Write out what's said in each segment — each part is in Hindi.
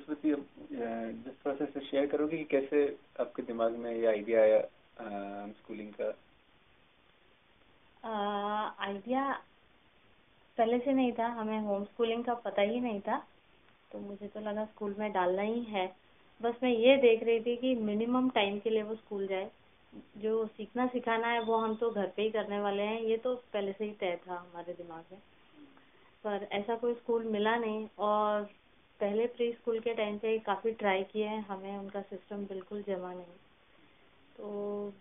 सरस्वती, जिस प्रोसेस से शेयर करोगे कि कैसे आपके दिमाग में ये आइडिया आया स्कूलिंग का? आइडिया पहले से नहीं था, हमें होम स्कूलिंग का पता ही नहीं था, तो मुझे तो लगा स्कूल में डालना ही है। बस मैं ये देख रही थी कि मिनिमम टाइम के लिए वो स्कूल जाए, जो सीखना सिखाना है वो हम तो घर पे ही करने वाले हैं, ये तो पहले से ही तय था हमारे दिमाग में। पर ऐसा कोई स्कूल मिला नहीं, और पहले प्री स्कूल के टाइम से काफ़ी ट्राई किए हैं, हमें उनका सिस्टम बिल्कुल जमा नहीं। तो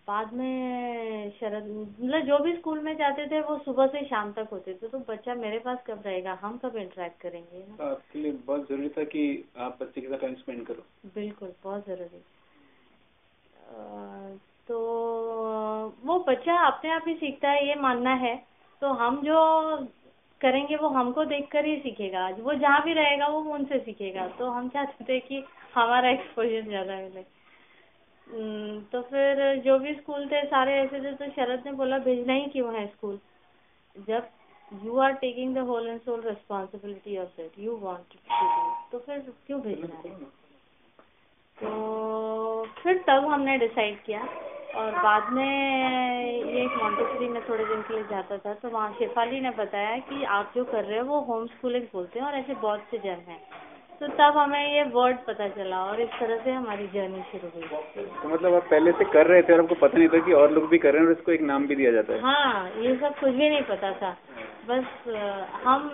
बाद में शरद मतलब जो भी स्कूल में जाते थे वो सुबह से शाम तक होते थे, तो बच्चा मेरे पास कब रहेगा, हम कब इंटरेक्ट करेंगे ना। तो आपके लिए बहुत जरूरी था कि आप बच्चे के साथ टाइम स्पेंड करो। बिल्कुल, बहुत ज़रूरी। तो वो बच्चा अपने आप ही सीखता है, ये मानना है। तो हम जो करेंगे वो हमको देखकर ही सीखेगा, वो जहाँ भी रहेगा वो उनसे सीखेगा, तो हम चाहते थे कि हमारा एक्सपोजर ज़्यादा मिले। तो फिर जो भी स्कूल थे सारे ऐसे थे, तो शरद ने बोला भेजना ही क्यों है स्कूल, जब you are taking the whole and sole responsibility of it, you want to do, तो फिर क्यों भेजना है। तो फिर तब हमने डिसाइड किया। और बाद में ये मॉन्टेसरी में थोड़े दिन के लिए जाता था, तो वहाँ शेफाली ने बताया कि आप जो कर रहे हो वो होम स्कूलिंग बोलते हैं, और ऐसे बहुत से जन हैं। तो तब हमें ये वर्ड पता चला, और इस तरह से हमारी जर्नी शुरू हुई। तो मतलब आप पहले से कर रहे थे और आपको पता नहीं था कि और लोग भी कर रहे हैं और इसको एक नाम भी दिया जाता है? हाँ, ये सब कुछ भी नहीं पता था, बस हम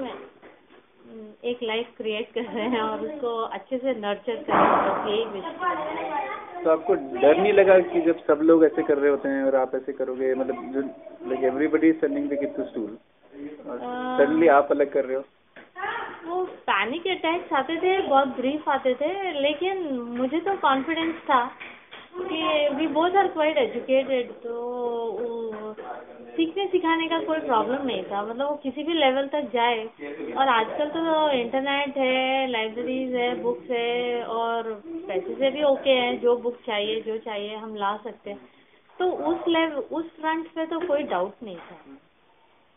एक लाइफ क्रिएट कर रहे हैं और उसको अच्छे से नर्चर कर रहे हैं, बस यही विश। तो आपको डर नहीं लगा कि जब सब लोग ऐसे कर रहे होते हैं और आप ऐसे करोगे, मतलब जो like everybody is sending the kids to school और सडनली आप अलग कर रहे हो? वो पैनिक अटैक्स आते थे, बहुत ब्रीफ आते थे, लेकिन मुझे तो कॉन्फिडेंस था कि we both are quite educated, तो सीखने सिखाने का कोई प्रॉब्लम नहीं था, मतलब वो किसी भी लेवल तक जाए। और आजकल तो इंटरनेट है, लाइब्रेरीज है, बुक्स है, और पैसे से भी ओके है, जो बुक चाहिए जो चाहिए हम ला सकते हैं, तो उस लेवल उस फ्रंट पे तो कोई डाउट नहीं था।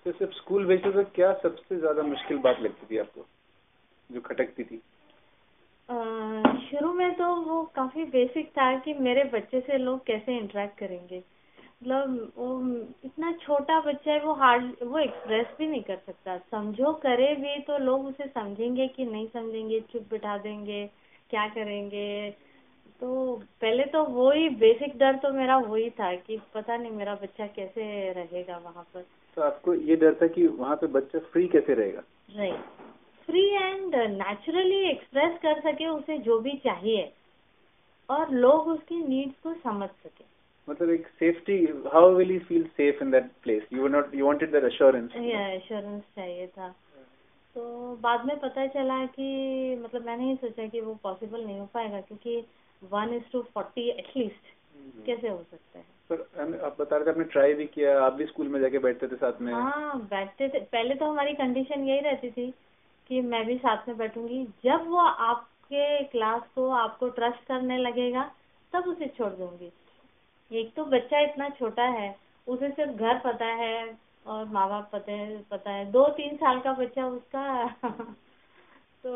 तो सिर्फ स्कूल भेजते तो क्या सबसे ज्यादा मुश्किल बात लगती थी आपको, जो खटकती थी? शुरू में तो वो काफ़ी बेसिक था कि मेरे बच्चे से लोग कैसे इंटरेक्ट करेंगे, मतलब वो इतना छोटा बच्चा है, वो एक्सप्रेस भी नहीं कर सकता, समझो करे भी तो लोग उसे समझेंगे कि नहीं समझेंगे, चुप बिठा देंगे, क्या करेंगे। तो पहले तो वो ही बेसिक डर तो मेरा वही था कि पता नहीं मेरा बच्चा कैसे रहेगा वहाँ पर। तो आपको ये डर था कि वहाँ पे बच्चा फ्री कैसे रहेगा? Right, free and naturally express कर सके उसे जो भी चाहिए, और लोग उसकी नीड्स को समझ सके। मतलब एक safety, how will he feel safe in that place? You wanted that assurance. Assurance चाहिए था। तो बाद में पता चला कि मतलब मैंने ही सोचा कि वो पॉसिबल नहीं हो पाएगा, क्योंकि 1:40 एटलीस्ट कैसे हो सकता है। पर आप बता रहे थे आपने ट्राई भी किया, आप भी स्कूल में जाके बैठते थे साथ में? हाँ, बैठते थे, पहले तो हमारी कंडीशन यही रहती थी कि मैं भी साथ में बैठूंगी, जब वो आपके क्लास को आपको ट्रस्ट करने लगेगा तब उसे छोड़ दूंगी। एक तो बच्चा इतना छोटा है, उसे सिर्फ घर पता है और माँ बाप पता है, 2-3 साल का बच्चा उसका तो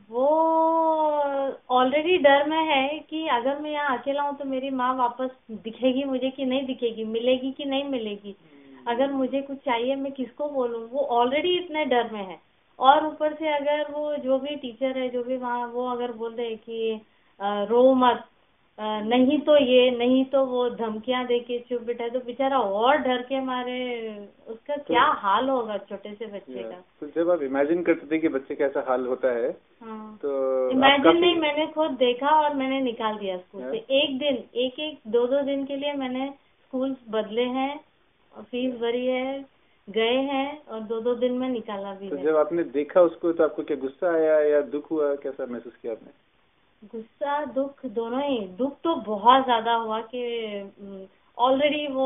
वो ऑलरेडी डर में है कि अगर मैं यहाँ अकेला हूँ तो मेरी माँ वापस दिखेगी मुझे कि नहीं दिखेगी, मिलेगी कि नहीं मिलेगी, अगर मुझे कुछ चाहिए मैं किसको बोलूँ, वो ऑलरेडी इतने डर में है। और ऊपर से अगर वो जो भी टीचर है जो भी वहाँ, वो अगर बोल दे कि रो मत, नहीं तो ये नहीं तो वो धमकियां दे के चुप बिठाए, तो बेचारा और डर के मारे उसका क्या हाल होगा छोटे से बच्चे का। तो जब आप इमेजिन करते थे कि बच्चे का ऐसा हाल होता है, हाँ, तो इमेजिन नहीं, मैंने खुद देखा और मैंने निकाल दिया स्कूल से। एक दिन, एक 2-2 दिन के लिए मैंने स्कूल बदले हैं, फीस भरी है, गए हैं, और 2-2 दिन में निकाला भी तो है। जब आपने देखा उसको तो आपको क्या गुस्सा आया या दुख हुआ, कैसा महसूस किया आपने? गुस्सा दुख दोनों ही। दुख तो बहुत ज्यादा हुआ कि ऑलरेडी वो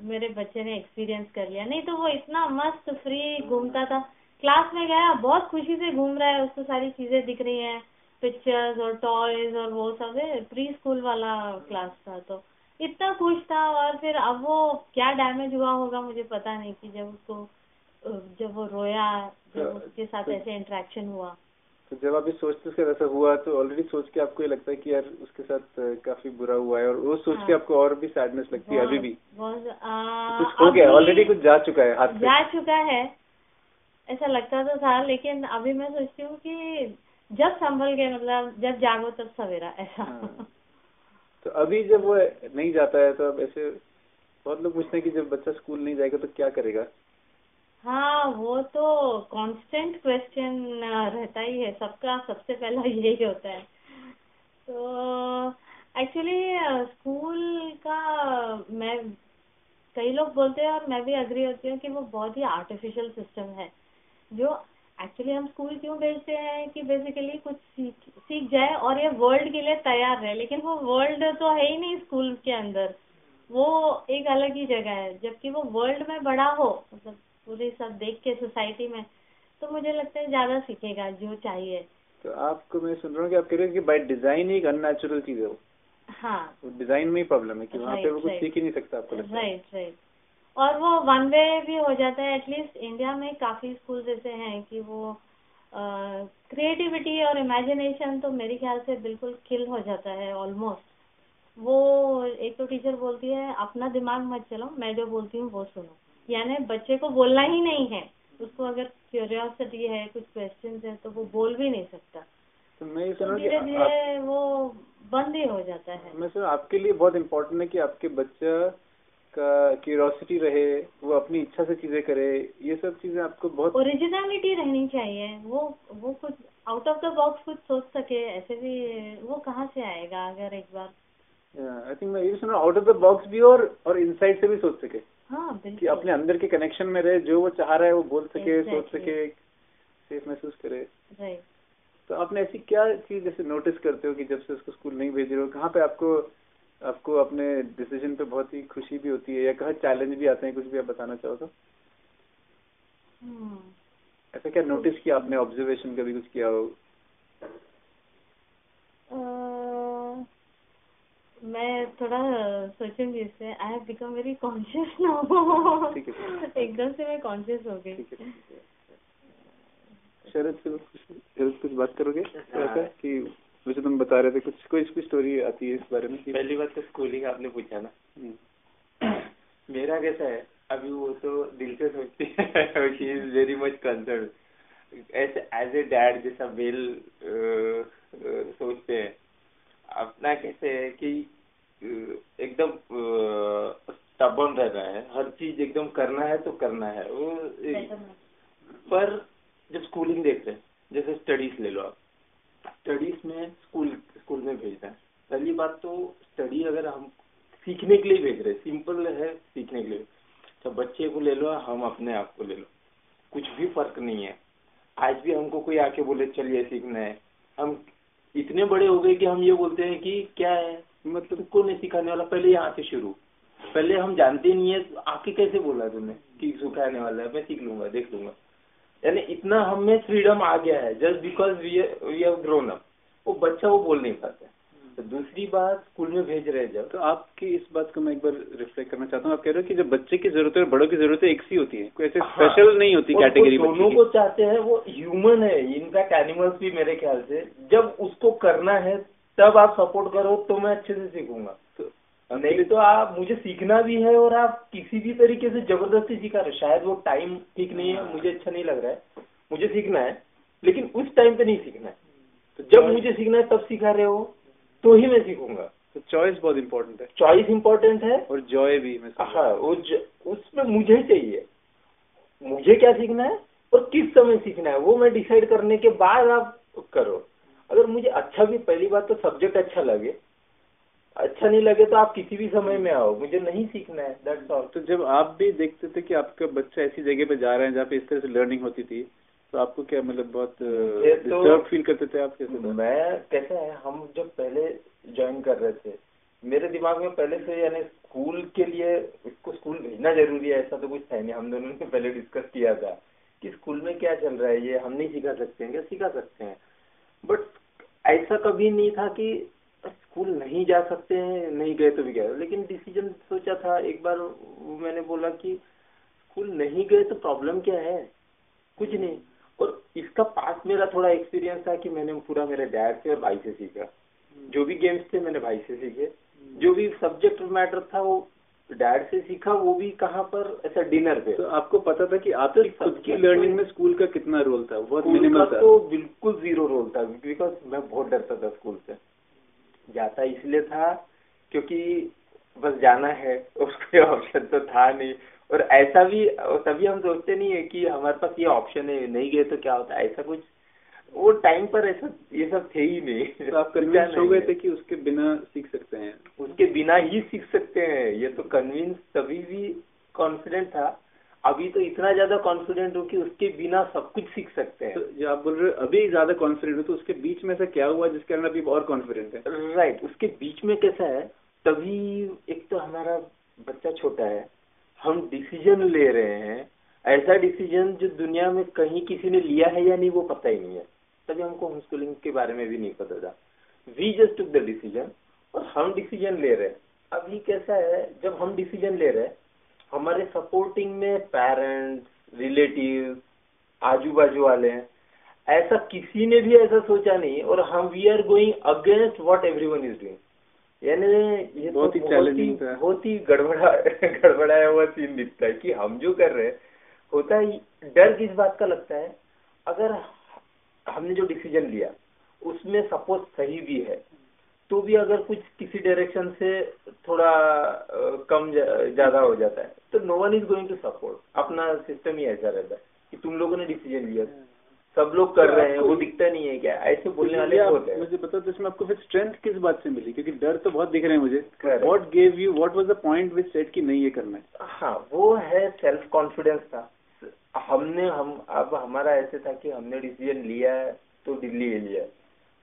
मेरे बच्चे ने एक्सपीरियंस कर लिया, नहीं तो वो इतना मस्त फ्री घूमता था, क्लास में गया बहुत खुशी से घूम रहा है, उसको सारी चीजें दिख रही हैं, पिक्चर्स और टॉयज और वो सब है, प्री स्कूल वाला क्लास था, तो इतना खुश था। और फिर अब वो क्या डैमेज हुआ होगा मुझे पता नहीं, कि जब वो रोया, जब उसके साथ ऐसे इंटरेक्शन हुआ। तो जब आप ये सोचते उसके ऐसा हुआ तो ऑलरेडी सोच के आपको ये लगता है कि यार उसके साथ काफी बुरा हुआ है, और वो सोच के आपको और भी सैडनेस लगती है अभी भी? कुछ हो गया ऑलरेडी, कुछ जा चुका है हाथ से? जा चुका है, ऐसा लगता तो था, लेकिन अभी मैं सोचती हूँ कि जब संभल के, मतलब जब जागो तब सवेरा, ऐसा। तो अभी जब वो नहीं जाता है तो अब ऐसे बहुत लोग पूछते हैं कि जब बच्चा स्कूल नहीं जाएगा तो क्या करेगा? हाँ, वो तो कांस्टेंट क्वेश्चन रहता ही है सबका, सबसे पहला यही होता है। तो एक्चुअली स्कूल का, मैं कई लोग बोलते हैं और मैं भी एग्री होती हूँ कि वो बहुत ही आर्टिफिशियल सिस्टम है। जो एक्चुअली हम स्कूल क्यों भेजते हैं कि बेसिकली कुछ सीख जाए और ये वर्ल्ड के लिए तैयार है, लेकिन वो वर्ल्ड तो है ही नहीं स्कूल के अंदर, वो एक अलग ही जगह है। जबकि वो वर्ल्ड में बड़ा हो, मतलब पूरी सब देख के सोसाइटी में, तो मुझे लगता है ज्यादा सीखेगा जो चाहिए। तो आपको मैं सुन रहा हूँ कि आप कह रहे हो कि बाय डिजाइन ही एक अननेचुरल चीज है वो। हाँ, डिजाइन में ही प्रॉब्लम है कि वहाँ पे वो कुछ सीख ही नहीं सकता, आपको लगता है? राइट। और वो वन वे भी हो जाता है। एटलीस्ट इंडिया में काफी स्कूल ऐसे हैं कि वो क्रिएटिविटी और इमेजिनेशन तो मेरे ख्याल से बिल्कुल किल हो जाता है ऑलमोस्ट। वो एक तो टीचर बोलती है अपना दिमाग मत चलाओ, मैं जो बोलती हूँ वो सुनो, यानी बच्चे को बोलना ही नहीं है। उसको अगर क्यूरियोसिटी है, कुछ क्वेश्चन है, तो वो बोल भी नहीं सकता। तो मैं ये सुन तो रहा हूँ धीरे कि धीरे वो बंद ही हो जाता है। मैं सुन आपके लिए बहुत इम्पोर्टेंट है कि आपके बच्चा का क्यूरियोसिटी रहे, वो अपनी इच्छा से चीजें करे, ये सब चीजें आपको बहुत ओरिजिनलिटी रहनी चाहिए। वो कुछ आउट ऑफ द बॉक्स कुछ सोच सके, ऐसे भी वो कहाँ से आएगा अगर एक बार। आई थिंक मैं ये सुन रहा हूँ आउट ऑफ द बॉक्स भी, और इनसाइड से भी सोच सके। हाँ, कि बिल्कुल। अपने अंदर के कनेक्शन में रहे, जो वो चाह रहा है वो बोल सके, सोच सके, सेफ महसूस करे। राइट। तो आपने ऐसी क्या चीज जैसे नोटिस करते हो कि जब से उसको स्कूल नहीं भेज रहे हो, कहाँ पे आपको अपने डिसीजन पे बहुत ही खुशी भी होती है, या कहाँ चैलेंज भी आते हैं? कुछ भी आप बताना चाहो तो। ऐसा क्या नोटिस किया आपने, ऑब्जर्वेशन कभी कुछ किया हो? मैं थोड़ा सोचूंगी इससे। I have become very conscious now. एकदम से मैं कॉन्शियस हो गई। शरद कुछ बात करोगे ऐसा कि वैसे तुम बता रहे थे कुछ स्टोरी आती है इस बारे में? पहली बात तो स्कूलिंग आपने पूछा ना, मेरा कैसा है अभी, वो तो दिल से सोचती है, she is very much concern, ऐसे एज ए डैड जैसा वेल सोचते हैं। अपना कैसे है कि एकदम स्टबर्न रहना है, हर चीज एकदम करना है तो करना है वो। पर जब स्कूलिंग देख रहे हैं, जैसे स्टडीज ले लो आप, स्टडीज में स्कूल में भेजना है। पहली बात तो स्टडी अगर हम सीखने के लिए भेज रहे हैं, सिंपल है सीखने के लिए, तो बच्चे को ले लो, हम अपने आप को ले लो, कुछ भी फर्क नहीं है। आज भी हमको कोई आके बोले चलिए सीखना है, हम इतने बड़े हो गए कि हम ये बोलते हैं कि क्या है, मतलब कौन है सिखाने वाला, पहले यहाँ से शुरू। पहले हम जानते नहीं है, आके कैसे बोला तुमने कि सिखाने वाला है, मैं सीख लूंगा, देख लूंगा। यानी इतना हमें फ्रीडम आ गया है just because we have grown up. वो बच्चा वो बोल नहीं पाता। तो दूसरी बात, स्कूल में भेज रहे हैं जब, तो आपकी इस बात को मैं एक बार रिफ्लेक्ट करना चाहता हूँ। आप कह रहे हो कि जब बच्चे की जरूरत है और बड़ों की जरूरत है एक सी होती है, कोई ऐसे स्पेशल नहीं होती कैटेगरी। दोनों को चाहते हैं, वो ह्यूमन है, इनफैक्ट एनिमल्स भी मेरे ख्याल से। जब उसको करना है तब आप सपोर्ट करो तो मैं अच्छे से सीखूंगा, नहीं तो आप, मुझे सीखना भी है और आप किसी भी तरीके से जबरदस्ती सिखा रहे, शायद वो टाइम ठीक नहीं है, मुझे अच्छा नहीं लग रहा है, मुझे सीखना है लेकिन उस टाइम पे नहीं सीखना है। तो जब मुझे सीखना है तब सिखा रहे हो तो ही मैं सीखूंगा। तो चॉइस बहुत इंपॉर्टेंट है। चॉइस इंपॉर्टेंट है और जॉय भी। हाँ, उसमें मुझे चाहिए, मुझे क्या सीखना है और किस समय सीखना है वो मैं डिसाइड करने के बाद आप करो। अगर मुझे अच्छा भी, पहली बात तो सब्जेक्ट अच्छा लगे, अच्छा नहीं लगे तो आप किसी भी समय में आओ, मुझे नहीं सीखना है, दैट्स ऑल। तो जब आप भी देखते थे कि आपका बच्चा ऐसी जगह पे जा रहा है जहाँ पे इस तरह से लर्निंग होती थी, तो आपको क्या मतलब बहुत डिस्टर्ब फील करते थे आप? कैसे था? मैं कैसा है, हम जब पहले ज्वाइन कर रहे थे, मेरे दिमाग में पहले से, यानी स्कूल के लिए इसको स्कूल भेजना जरूरी है ऐसा तो कुछ है नहीं। हम दोनों ने पहले डिस्कस किया था कि स्कूल में क्या चल रहा है, ये हम नहीं सिखा सकते हैं क्या? सिखा सकते हैं, बट ऐसा कभी नहीं था कि स्कूल नहीं जा सकते हैं, नहीं गए तो भी गए। लेकिन डिसीजन सोचा था एक बार, मैंने बोला कि स्कूल नहीं गए तो प्रॉब्लम क्या है? कुछ नहीं, और इसका पास मेरा थोड़ा एक्सपीरियंस था कि मैंने पूरा मेरे डैड से और भाई से सीखा। जो भी गेम्स थे मैंने भाई से सीखे, जो भी सब्जेक्ट मैटर था वो डैड से सीखा, वो भी कहाँ पर, ऐसा डिनर पे। तो आपको पता था कि आपकी खुद की लर्निंग में स्कूल का कितना रोल था? बहुत मिनिमल था। तो बिल्कुल 0 रोल था, बिकॉज मैं बहुत डरता था स्कूल से। जाता इसलिए था क्योंकि बस जाना है, उसका ऑप्शन तो था नहीं। और ऐसा भी तभी हम सोचते नहीं है कि हमारे पास ये ऑप्शन है, नहीं गए तो क्या होता है, ऐसा कुछ वो टाइम पर ऐसा ये सब थे ही नहीं। तो आप कन्विंस हो गए थे कि उसके बिना सीख सकते हैं? उसके बिना ही सीख सकते हैं, ये तो कन्विंस तभी भी कॉन्फिडेंट था। अभी तो इतना ज्यादा कॉन्फिडेंट हो कि उसके बिना सब कुछ सीख सकते हैं। तो जो आप बोल रहे हो अभी ज्यादा कॉन्फिडेंट हो, तो उसके बीच में ऐसा क्या हुआ जिसके कारण अभी और कॉन्फिडेंट है? राइट, उसके बीच में कैसा है, तभी एक तो हमारा बच्चा छोटा है, हम डिसीजन ले रहे हैं, ऐसा डिसीजन जो दुनिया में कहीं किसी ने लिया है या नहीं वो पता ही नहीं है। तभी हमको होम स्कूलिंग के बारे में भी नहीं पता था। We just took the decision और हम डिसीजन ले रहे हैं। अभी कैसा है, जब हम डिसीजन ले रहे हैं, हमारे सपोर्टिंग में पेरेंट्स, रिलेटिव्स, आजू बाजू वाले हैं, ऐसा किसी ने भी ऐसा सोचा नहीं। और हम we are going against what everyone is doing, यानी ये बहुत ही चैलेंजिंग था, बहुत ही गड़बड़ाया हुआ सीन दिखता है कि हम जो कर रहे हैं होता है। डर किस बात का लगता है, अगर हमने जो डिसीजन लिया उसमें सपोज सही भी है तो भी अगर कुछ किसी डायरेक्शन से थोड़ा कम ज्यादा हो जाता है तो no one is going to support. अपना सिस्टम ही ऐसा रहता है कि तुम लोगों ने डिसीजन लिया, सब लोग कर रहे हैं, वो दिखता नहीं है क्या, ऐसे बोलने वाले होते हैं। मुझे बताओ तो इसमें आपको फिर स्ट्रेंथ किस बात से मिली? क्योंकि डर तो बहुत दिख रहे हैं मुझे। What gave you, what was the point which said कि नहीं ये करना है? हाँ, वो है सेल्फ कॉन्फिडेंस था। अब हमारा ऐसे था कि हमने डिसीजन लिया है तो दिल्ली ले लिया,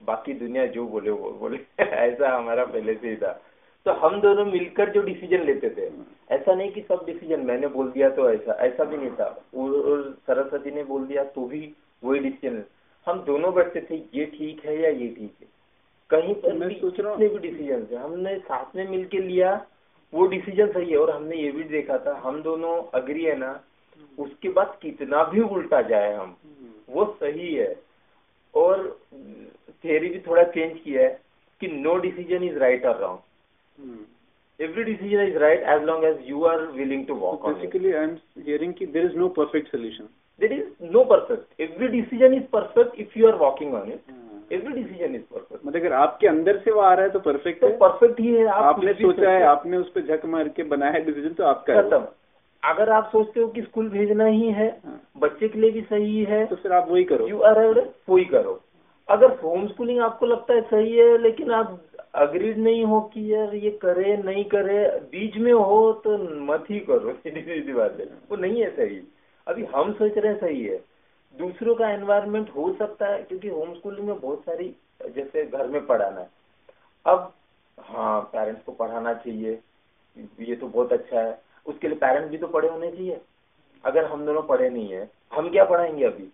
बाकी दुनिया जो बोले वो बोले ऐसा हमारा पहले से ही था। तो हम दोनों मिलकर जो डिसीजन लेते थे, ऐसा नहीं कि सब डिसीजन मैंने बोल दिया तो ऐसा भी नहीं था, और सरस्वती ने बोल दिया तो भी वही डिसीजन। हम दोनों बैठते थे, ये ठीक है या ये ठीक है। कहीं पर मैं सोच रहा भी डिसीजन थे हमने साथ में मिलके लिया, वो डिसीजन सही है। और हमने ये भी देखा था, हम दोनों अग्री है ना, उसके बाद कितना भी उल्टा जाए हम, वो सही है। और थियरी भी थोड़ा चेंज किया है कि नो डिसीजन इज राइट और wrong, every decision is right as long as you are willing to walk on it. Basically, I am hearing कि there is no perfect solution. There is no perfect. Every decision is perfect if you are walking on it. Every decision is perfect. मतलब अगर आपके अंदर से वो आ रहा है तो परफेक्ट है, तो परफेक्ट ही है। आपने सोचा है, आपने उस पर झक मार के बनाया है डिसीजन, तो आपका खत्म। अगर आप सोचते हो कि स्कूल भेजना ही है, बच्चे के लिए भी सही है, तो फिर आप वही करो। यू आर वही करो। अगर होम स्कूलिंग आपको लगता है सही है लेकिन आप अग्रीड नहीं हो कि यार ये करे नहीं करे, बीच में हो तो मत ही करो, सीधी बात है, वो नहीं है सही। अभी हम सोच रहे हैं सही है, दूसरों का एनवायरनमेंट हो सकता है, क्योंकि होम स्कूलिंग में बहुत सारी, जैसे घर में पढ़ाना है, अब हाँ पेरेंट्स को पढ़ाना चाहिए, ये तो बहुत अच्छा है, उसके लिए पेरेंट्स भी तो पढ़े होने चाहिए। अगर हम दोनों पढ़े नहीं है, हम क्या पढ़ाएंगे अभी?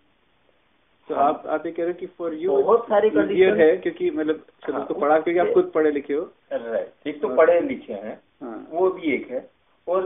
तो आप ये कह रहे हो कि फॉर यू बहुत सारी कंडीशन है, क्योंकि मतलब चलो तो पढ़ा, क्योंकि आप खुद पढ़े लिखे हो। राइट, एक तो पढ़े लिखे हैं, वो भी एक है, और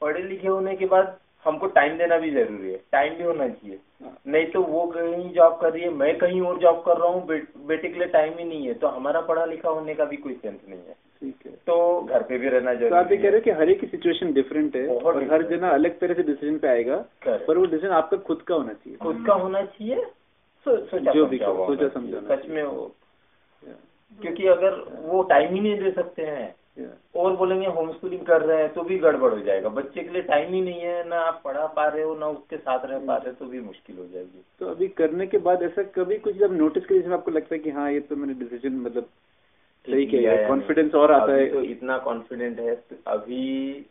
पढ़े लिखे होने के बाद हमको टाइम देना भी जरूरी है, टाइम भी होना चाहिए। नहीं तो वो कहीं जॉब कर रही है, मैं कहीं और जॉब कर रहा हूँ, बेटे के लिए टाइम ही नहीं है, तो हमारा पढ़ा लिखा होने का भी कोई सेंस नहीं है। ठीक है, तो घर पे भी रहना जरूरी है। तो आप ये कह रहे हो कि हर एक की सिचुएशन डिफरेंट है और हर जना अलग तरह से डिसीजन पे आएगा, पर वो डिसीजन आपका खुद का होना चाहिए। खुद का होना चाहिए, जो भी सोचा समझा सच में हो। क्योंकि अगर वो टाइम ही नहीं दे सकते हैं और बोलेंगे होम स्कूलिंग कर रहे हैं तो भी गड़बड़ हो जाएगा। बच्चे के लिए टाइम ही नहीं है, ना आप पढ़ा पा रहे हो, ना उसके साथ रह पा रहे हो, तो भी मुश्किल हो जाएगी। तो अभी करने के बाद ऐसा कभी कुछ जब नोटिस करिए आपको लगता है कि हाँ ये तो मैंने डिसीजन मतलब सही किया है, कॉन्फिडेंस और आता है? तो इतना कॉन्फिडेंट है तो अभी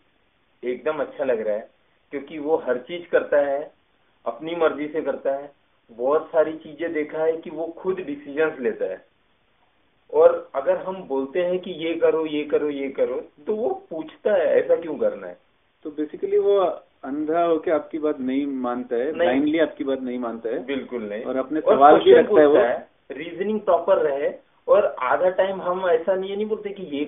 एकदम अच्छा लग रहा है, क्योंकि वो हर चीज करता है, अपनी मर्जी से करता है। बहुत सारी चीजें देखा है कि वो खुद डिसीजंस लेता है, और अगर हम बोलते हैं कि ये करो ये करो ये करो, तो वो पूछता है ऐसा क्यों करना है। तो बेसिकली वो अंधा होके आपकी बात नहीं मानता है, ब्लाइंडली आपकी बात नहीं मानता है, बिल्कुल नहीं, और अपने सवाल भी रखता है, वो रीजनिंग प्रॉपर रहे। और आधा टाइम हम ऐसा नहीं बोलते कि ये